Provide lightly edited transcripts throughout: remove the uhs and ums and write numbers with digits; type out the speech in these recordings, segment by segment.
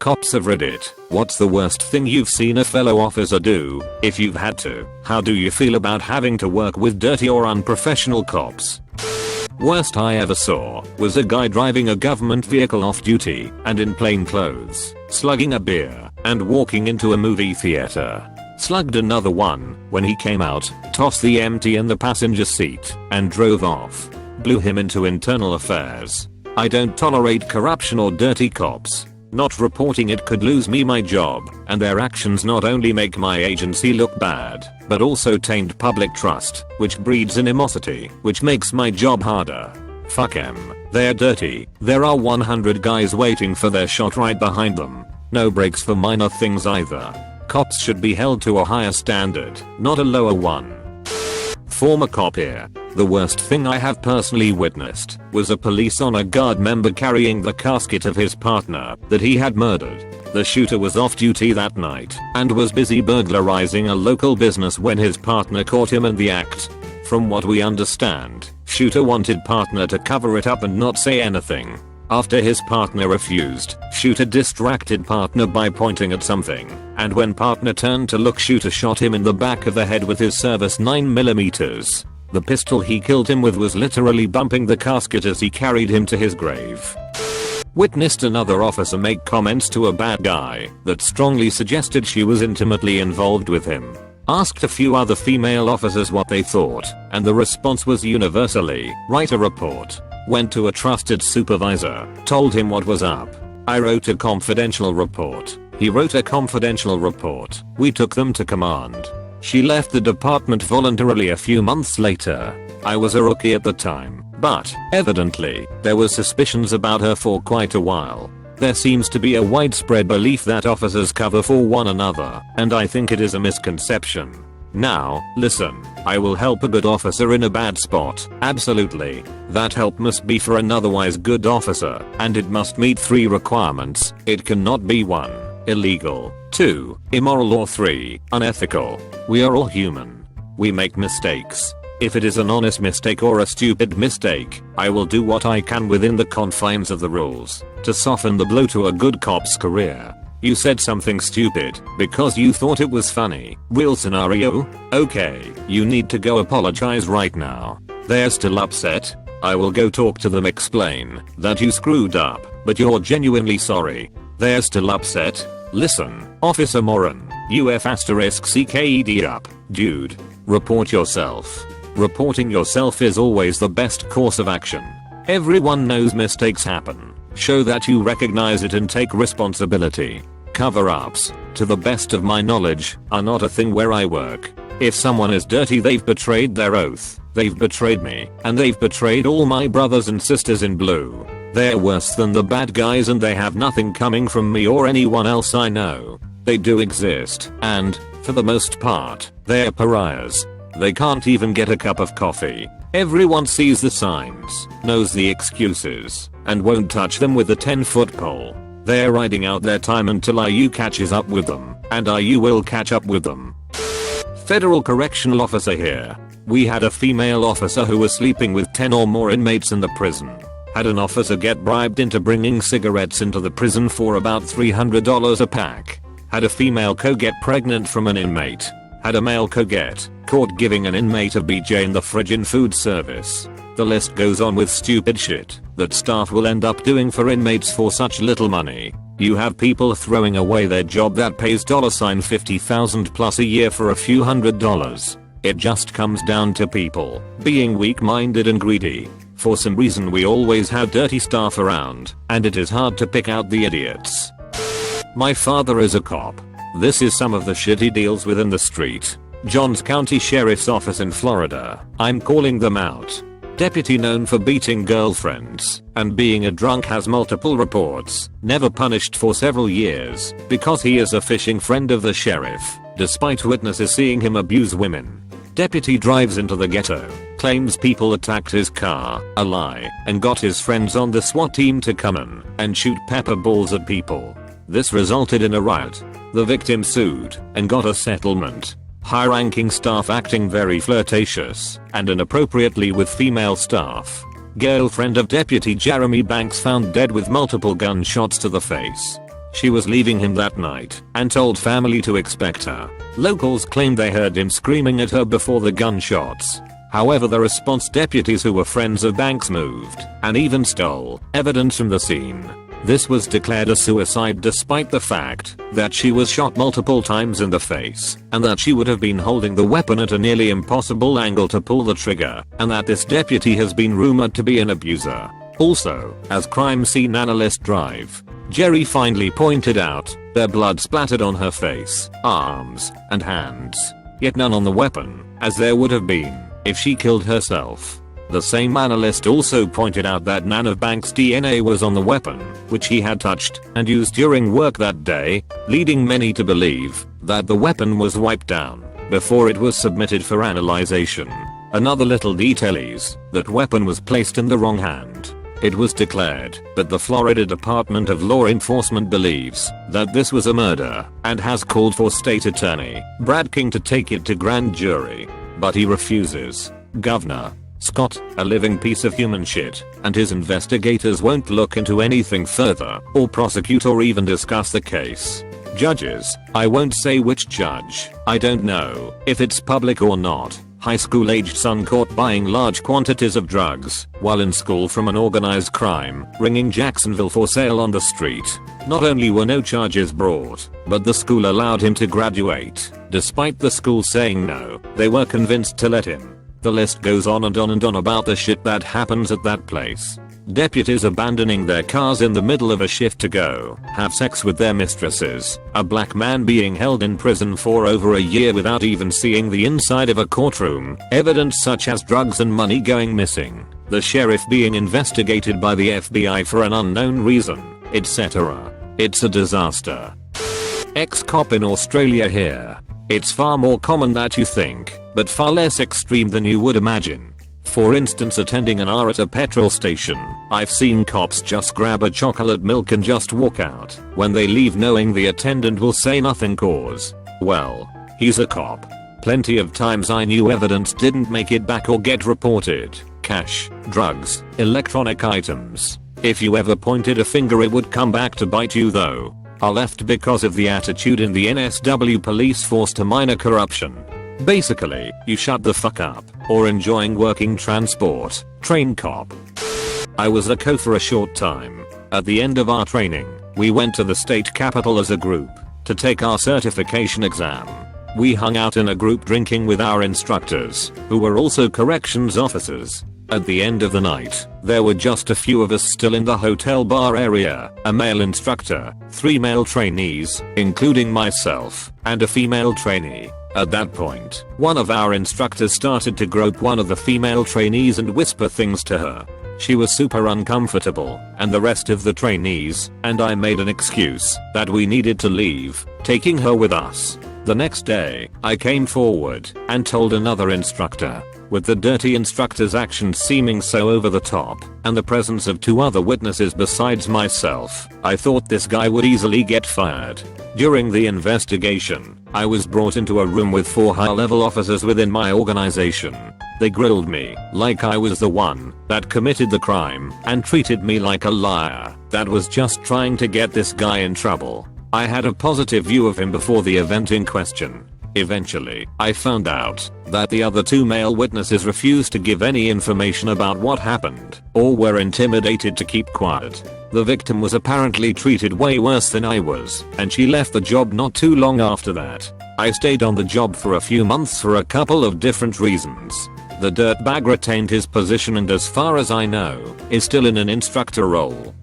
Cops of Reddit, what's the worst thing you've seen a fellow officer do? If you've had to, how do you feel about having to work with dirty or unprofessional cops? Worst I ever saw was a guy driving a government vehicle off duty and in plain clothes, slugging a beer and walking into a movie theater. Slugged another one when he came out, tossed the empty in the passenger seat and drove off. Blew him into internal affairs. I don't tolerate corruption or dirty cops. Not reporting it could lose me my job, and their actions not only make my agency look bad, but also taint public trust, which breeds animosity, which makes my job harder. Fuck 'em. They're dirty. There are 100 guys waiting for their shot right behind them. No breaks for minor things either. Cops should be held to a higher standard, not a lower one. Former cop here. The worst thing I have personally witnessed was a police honor guard member carrying the casket of his partner that he had murdered. The shooter was off duty that night and was busy burglarizing a local business when his partner caught him in the act. From what we understand, shooter wanted partner to cover it up and not say anything. After his partner refused, shooter distracted partner by pointing at something, and when partner turned to look, shooter shot him in the back of the head with his service 9mm. The pistol he killed him with was literally bumping the casket as he carried him to his grave. Witnessed another officer make comments to a bad guy that strongly suggested she was intimately involved with him. Asked a few other female officers what they thought, and the response was universally, write a report. Went to a trusted supervisor, told him what was up. I wrote a confidential report. He wrote a confidential report. We took them to command. She left the department voluntarily a few months later. I was a rookie at the time, but evidently there were suspicions about her for quite a while. There seems to be a widespread belief that officers cover for one another, and I think it is a misconception. Now, listen, I will help a good officer in a bad spot, absolutely. That help must be for an otherwise good officer, and it must meet 3 requirements. It cannot be 1. Illegal, 2. Immoral, or 3. Unethical. We are all human. We make mistakes. If it is an honest mistake or a stupid mistake, I will do what I can within the confines of the rules to soften the blow to a good cop's career. You said something stupid because you thought it was funny. Real scenario? Okay, you need to go apologize right now. They're still upset? I will go talk to them, explain that you screwed up, but you're genuinely sorry. They're still upset? Listen, Officer Moran, UF*CKED up, dude. Report yourself. Reporting yourself is always the best course of action. Everyone knows mistakes happen. Show that you recognize it and take responsibility. Cover-ups, to the best of my knowledge, are not a thing where I work. If someone is dirty, they've betrayed their oath, they've betrayed me, and they've betrayed all my brothers and sisters in blue. They're worse than the bad guys, and they have nothing coming from me or anyone else I know. They do exist, and, for the most part, they're pariahs. They can't even get a cup of coffee. Everyone sees the signs, knows the excuses, and won't touch them with a 10-foot pole. They're riding out their time until IU catches up with them, and IU will catch up with them. Federal Correctional Officer here. We had a female officer who was sleeping with 10 or more inmates in the prison. Had an officer get bribed into bringing cigarettes into the prison for about $300 a pack. Had a female co get pregnant from an inmate. Had a male co get caught giving an inmate a BJ in the fridge in food service. The list goes on with stupid shit that staff will end up doing for inmates for such little money. You have people throwing away their job that pays $50,000 plus a year for a few $100s. It just comes down to people being weak-minded and greedy. For some reason we always have dirty staff around, and it is hard to pick out the idiots. My father is a cop. This is some of the shitty deals within the street. Johns County Sheriff's Office in Florida. I'm calling them out. Deputy known for beating girlfriends and being a drunk has multiple reports, never punished for several years because he is a fishing friend of the sheriff, despite witnesses seeing him abuse women. Deputy drives into the ghetto, claims people attacked his car, a lie, and got his friends on the SWAT team to come in and shoot pepper balls at people. This resulted in a riot. The victim sued and got a settlement. High-ranking staff acting very flirtatious and inappropriately with female staff. Girlfriend of Deputy Jeremy Banks found dead with multiple gunshots to the face. She was leaving him that night and told family to expect her. Locals claimed they heard him screaming at her before the gunshots. However, the response deputies who were friends of Banks moved and even stole evidence from the scene. This was declared a suicide despite the fact that she was shot multiple times in the face and that she would have been holding the weapon at a nearly impossible angle to pull the trigger, and that this deputy has been rumored to be an abuser. Also, as crime scene analyst Drive Jerry finally pointed out, there blood splattered on her face, arms, and hands. Yet none on the weapon, as there would have been if she killed herself. The same analyst also pointed out that none of Banks' DNA was on the weapon, which he had touched and used during work that day, leading many to believe that the weapon was wiped down before it was submitted for analyzation. Another little detail is that weapon was placed in the wrong hand. It was declared, but the Florida Department of Law Enforcement believes that this was a murder and has called for State Attorney Brad King to take it to grand jury. But he refuses. Governor Scott, a living piece of human shit, and his investigators won't look into anything further or prosecute or even discuss the case. Judges, I won't say which judge, I don't know if it's public or not. High school aged son caught buying large quantities of drugs while in school from an organized crime ringing Jacksonville for sale on the street. Not only were no charges brought, but the school allowed him to graduate. Despite the school saying no, they were convinced to let him. The list goes on and on and on about the shit that happens at that place. Deputies abandoning their cars in the middle of a shift to go have sex with their mistresses. A black man being held in prison for over a year without even seeing the inside of a courtroom. Evidence such as drugs and money going missing. The sheriff being investigated by the FBI for an unknown reason, etc. It's a disaster. Ex-cop in Australia here. It's far more common than you think, but far less extreme than you would imagine. For instance, attending an R at a petrol station, I've seen cops just grab a chocolate milk and just walk out when they leave knowing the attendant will say nothing cause, well, he's a cop. Plenty of times I knew evidence didn't make it back or get reported. Cash, drugs, electronic items. If you ever pointed a finger it would come back to bite you though. I left because of the attitude in the NSW police force to minor corruption. Basically, you shut the fuck up, or enjoying working transport, train cop. I was a co for a short time. At the end of our training, we went to the state capitol as a group to take our certification exam. We hung out in a group drinking with our instructors, who were also corrections officers. At the end of the night, there were just a few of us still in the hotel bar area, a male instructor, 3 male trainees, including myself, and a female trainee. At that point, one of our instructors started to grope one of the female trainees and whisper things to her. She was super uncomfortable, and the rest of the trainees, and I made an excuse that we needed to leave, taking her with us. The next day, I came forward and told another instructor. With the dirty instructor's actions seeming so over the top, and the presence of 2 other witnesses besides myself, I thought this guy would easily get fired. During the investigation, I was brought into a room with 4 high-level officers within my organization. They grilled me like I was the one that committed the crime and treated me like a liar that was just trying to get this guy in trouble. I had a positive view of him before the event in question. Eventually, I found out that the other 2 male witnesses refused to give any information about what happened or were intimidated to keep quiet. The victim was apparently treated way worse than I was, and she left the job not too long after that. I stayed on the job for a few months for a couple of different reasons. The dirtbag retained his position and as far as I know, is still in an instructor role.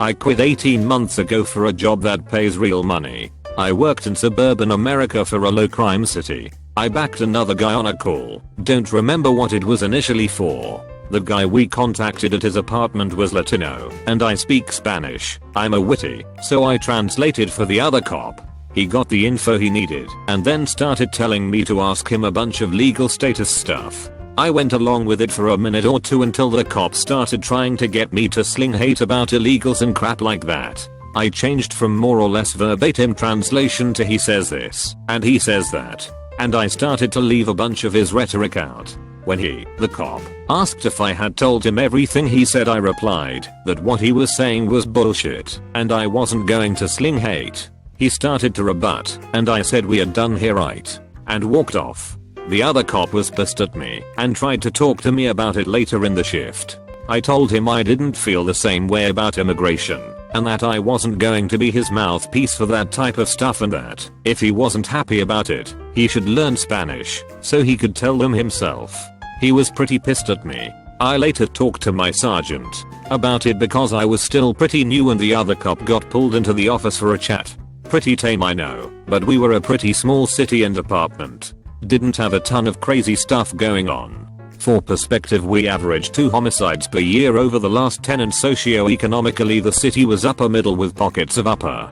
I quit 18 months ago for a job that pays real money. I worked in suburban America for a low crime city. I backed another guy on a call. Don't remember what it was initially for. The guy we contacted at his apartment was Latino, and I speak Spanish. I'm a witty, so I translated for the other cop. He got the info he needed, and then started telling me to ask him a bunch of legal status stuff. I went along with it for a minute or two until the cop started trying to get me to sling hate about illegals and crap like that. I changed from more or less verbatim translation to he says this, and he says that. And I started to leave a bunch of his rhetoric out. When he, the cop, asked if I had told him everything he said, I replied that what he was saying was bullshit and I wasn't going to sling hate. He started to rebut and I said we had done here right and walked off. The other cop was pissed at me and tried to talk to me about it later in the shift. I told him I didn't feel the same way about immigration and that I wasn't going to be his mouthpiece for that type of stuff, and that if he wasn't happy about it, he should learn Spanish so he could tell them himself. He was pretty pissed at me. I later talked to my sergeant about it because I was still pretty new and the other cop got pulled into the office for a chat. Pretty tame, I know, but we were a pretty small city and department. Didn't have a ton of crazy stuff going on. For perspective, we averaged 2 homicides per year over the last 10, and socio-economically the city was upper middle with pockets of upper.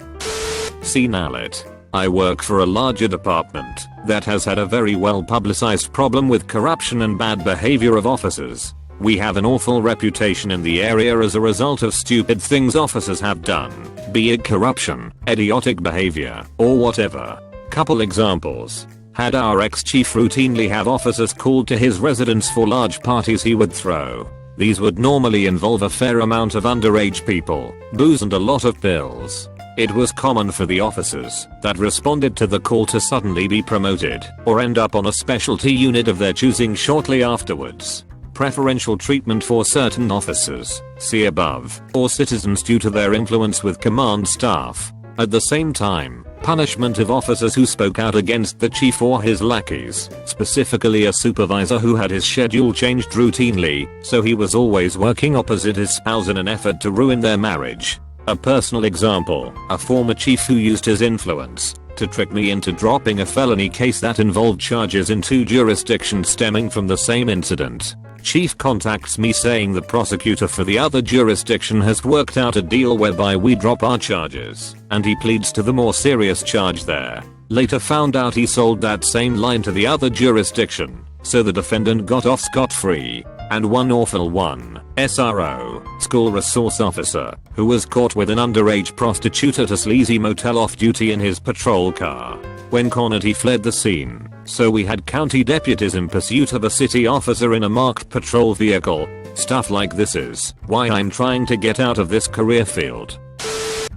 See Nalit. I work for a larger department that has had a very well publicized problem with corruption and bad behavior of officers. We have an awful reputation in the area as a result of stupid things officers have done, be it corruption, idiotic behavior, or whatever. Couple examples. Had our ex-chief routinely have officers called to his residence for large parties he would throw. These would normally involve a fair amount of underage people, booze and a lot of pills. It was common for the officers that responded to the call to suddenly be promoted or end up on a specialty unit of their choosing shortly afterwards. Preferential treatment for certain officers, see above, or citizens due to their influence with command staff. At the same time, punishment of officers who spoke out against the chief or his lackeys, specifically a supervisor who had his schedule changed routinely, so he was always working opposite his spouse in an effort to ruin their marriage. A personal example, a former chief who used his influence to trick me into dropping a felony case that involved charges in 2 jurisdictions stemming from the same incident. Chief contacts me saying the prosecutor for the other jurisdiction has worked out a deal whereby we drop our charges, and he pleads to the more serious charge there. Later found out he sold that same line to the other jurisdiction, so the defendant got off scot-free. And one awful one, SRO, school resource officer, who was caught with an underage prostitute at a sleazy motel off duty in his patrol car. When cornered he fled the scene, so we had county deputies in pursuit of a city officer in a marked patrol vehicle. Stuff like this is why I'm trying to get out of this career field.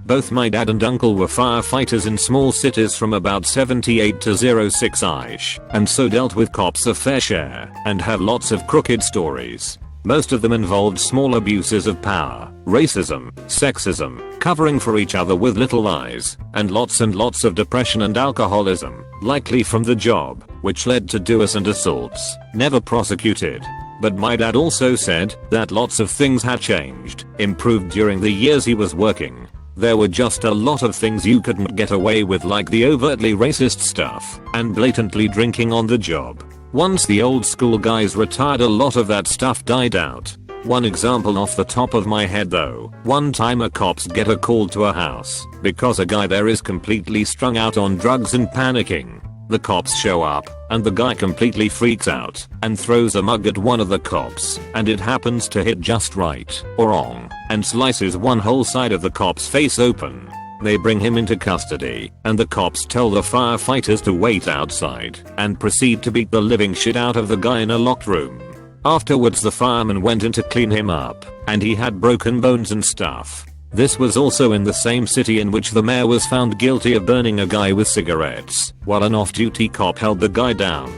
Both my dad and uncle were firefighters in small cities from about 78 to 06ish, and so dealt with cops a fair share, and have lots of crooked stories. Most of them involved small abuses of power, racism, sexism, covering for each other with little lies, and lots of depression and alcoholism, likely from the job, which led to duels and assaults, never prosecuted. But my dad also said that lots of things had changed, improved during the years he was working. There were just a lot of things you couldn't get away with, like the overtly racist stuff and blatantly drinking on the job. Once the old school guys retired, a lot of that stuff died out. One example off the top of my head though, one time a cops get a call to a house because a guy there is completely strung out on drugs and panicking. The cops show up, and the guy completely freaks out and throws a mug at one of the cops, and it happens to hit just right or wrong and slices one whole side of the cop's face open. They bring him into custody, and the cops tell the firefighters to wait outside and proceed to beat the living shit out of the guy in a locked room. Afterwards the fireman went in to clean him up, and he had broken bones and stuff. This was also in the same city in which the mayor was found guilty of burning a guy with cigarettes, while an off-duty cop held the guy down.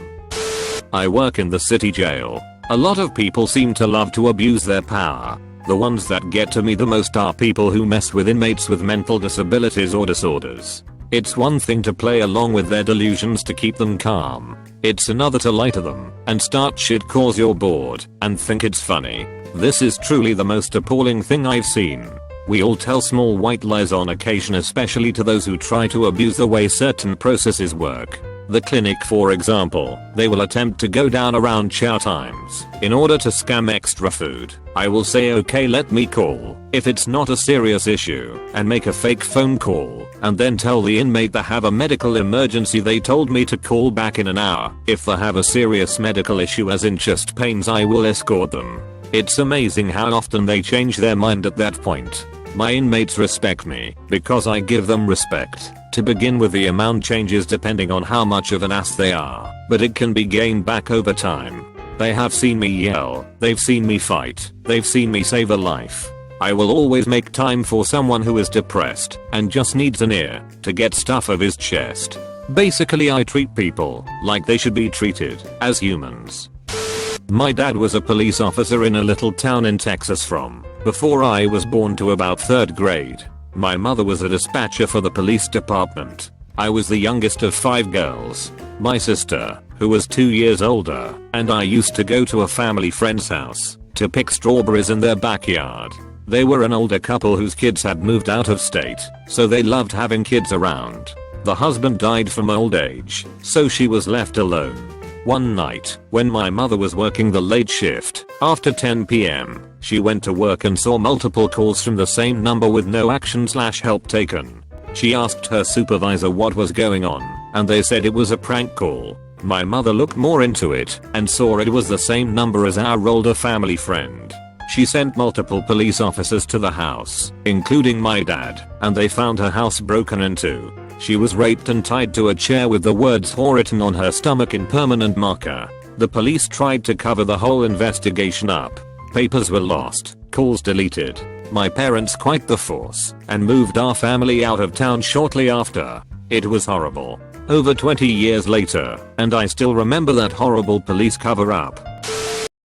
I work in the city jail. A lot of people seem to love to abuse their power. The ones that get to me the most are people who mess with inmates with mental disabilities or disorders. It's one thing to play along with their delusions to keep them calm. It's another to lie to them and start shit cause you're bored and think it's funny. This is truly the most appalling thing I've seen. We all tell small white lies on occasion, especially to those who try to abuse the way certain processes work. The clinic, for example, they will attempt to go down around chow times in order to scam extra food. I will say, okay, let me call if it's not a serious issue, and make a fake phone call and then tell the inmate they have a medical emergency. They told me to call back in an hour. If they have a serious medical issue as in chest pains, I will escort them. It's amazing how often they change their mind at that point. My inmates respect me because I give them respect. To begin with, the amount changes depending on how much of an ass they are, but it can be gained back over time. They have seen me yell, they've seen me fight, they've seen me save a life. I will always make time for someone who is depressed and just needs an ear to get stuff off his chest. Basically, I treat people like they should be treated as humans. My dad was a police officer in a little town in Texas from before I was born to about 3rd grade. My mother was a dispatcher for the police department. I was the youngest of 5 girls. My sister, who was 2 years older, and I used to go to a family friend's house to pick strawberries in their backyard. They were an older couple whose kids had moved out of state, so they loved having kids around. The husband died from old age, so she was left alone. One night, when my mother was working the late shift, after 10 p.m., she went to work and saw multiple calls from the same number with no action/help taken. She asked her supervisor what was going on, and they said it was a prank call. My mother looked more into it and saw it was the same number as our older family friend. She sent multiple police officers to the house, including my dad, and they found her house broken into. She was raped and tied to a chair with the words "whore" written on her stomach in permanent marker. The police tried to cover the whole investigation up. Papers were lost, calls deleted. My parents quit the force and moved our family out of town shortly after. It was horrible. Over 20 years later, and I still remember that horrible police cover up.